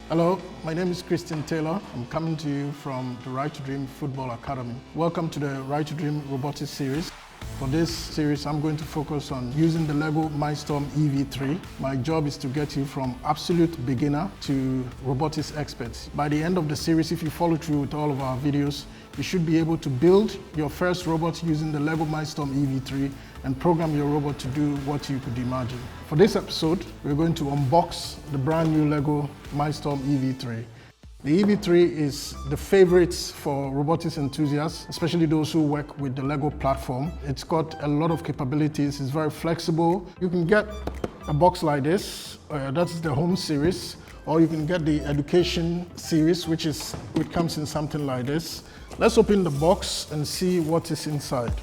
Hello, my name is Christian Taylor. I'm coming to you from the Right to Dream Football Academy. Welcome to the Right to Dream Robotics series. For this series, I'm going to focus on using the LEGO Mindstorm EV3. My job is to get you from absolute beginner to robotics experts. By the end of the series, if you follow through with all of our videos, you should be able to build your first robot using the LEGO Mindstorm EV3 and program your robot to do what you could imagine. For this episode, we're going to unbox the brand new LEGO Mindstorm EV3. The EV3 is the favorite for robotics enthusiasts, especially those who work with the LEGO platform. It's got a lot of capabilities, it's very flexible. You can get a box like this, that's the home series, or you can get the education series, which comes in something like this. Let's open the box and see what is inside.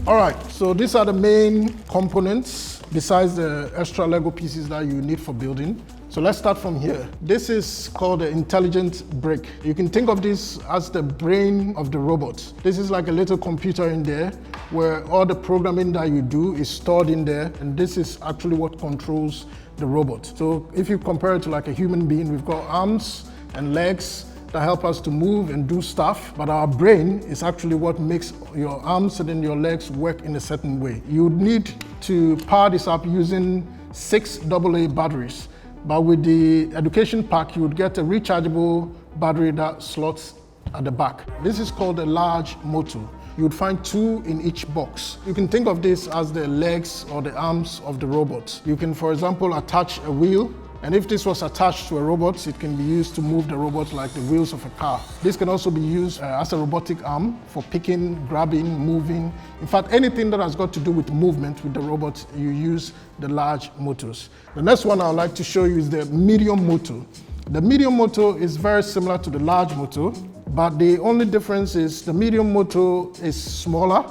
All right, so these are the main components besides the extra LEGO pieces that you need for building. So let's start from here. This is called the intelligent brick. You can think of this as the brain of the robot. This is like a little computer in there where all the programming that you do is stored in there, and this is actually what controls the robot. So if you compare it to like a human being, we've got arms and legs that help us to move and do stuff, but our brain is actually what makes your arms and then your legs work in a certain way. You would need to power this up using 6 AA batteries, but with the education pack, you would get a rechargeable battery that slots at the back. This is called a large motor. You would find 2 in each box. You can think of this as the legs or the arms of the robot. You can, for example, attach a wheel, and if this was attached to a robot, it can be used to move the robot like the wheels of a car. This can also be used as a robotic arm for picking, grabbing, moving. In fact, anything that has got to do with movement with the robot, you use the large motors. The next one I would like to show you is the medium motor. The medium motor is very similar to the large motor, but the only difference is the medium motor is smaller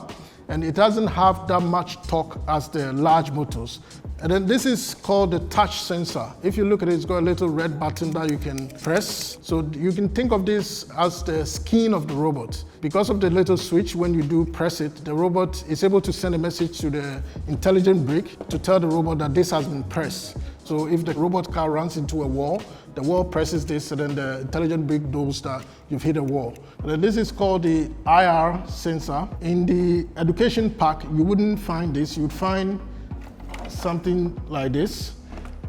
and it doesn't have that much torque as the large motors. And then this is called the touch sensor. If you look at it, it's got a little red button that you can press. So you can think of this as the skin of the robot. Because of the little switch, when you do press it, the robot is able to send a message to the intelligent brick to tell the robot that this has been pressed. So if the robot car runs into a wall, the wall presses this, and then the intelligent brick knows that you've hit a wall. And then this is called the IR sensor. In the education pack, you wouldn't find this. You'd find something like this.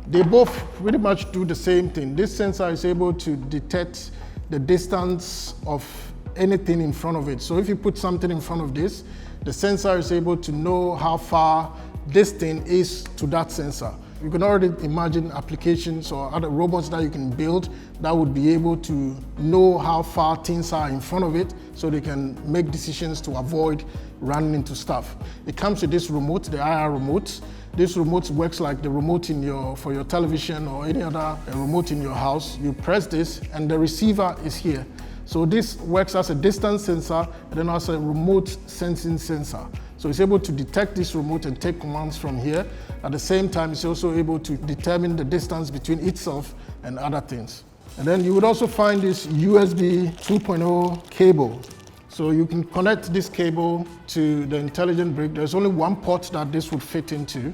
They both pretty much do the same thing. This sensor is able to detect the distance of anything in front of it. So if you put something in front of this, the sensor is able to know how far this thing is to that sensor. You can already imagine applications or other robots that you can build that would be able to know how far things are in front of it so they can make decisions to avoid running into stuff. It comes with this remote, the IR remote. This remote works like the remote for your television or any other remote in your house. You press this and the receiver is here. So this works as a distance sensor and then also a remote sensing sensor. So it's able to detect this remote and take commands from here. At the same time, it's also able to determine the distance between itself and other things. And then you would also find this USB 2.0 cable. So you can connect this cable to the intelligent brick. There's only one port that this would fit into.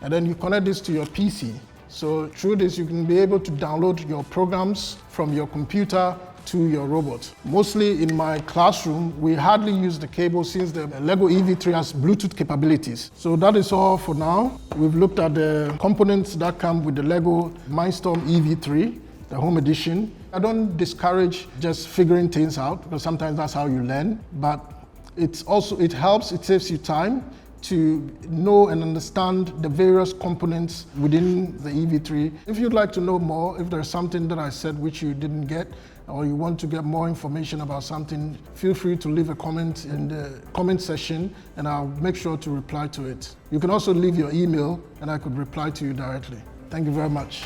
And then you connect this to your PC. So through this, you can be able to download your programs from your computer to your robot. Mostly in my classroom, we hardly use the cable since the LEGO EV3 has Bluetooth capabilities. So that is all for now. We've looked at the components that come with the LEGO Mindstorm EV3, the home edition. I don't discourage just figuring things out because sometimes that's how you learn, but it helps, it saves you time to know and understand the various components within the EV3. If you'd like to know more, if there's something that I said which you didn't get, or you want to get more information about something, feel free to leave a comment in the comment section and I'll make sure to reply to it. You can also leave your email and I could reply to you directly. Thank you very much.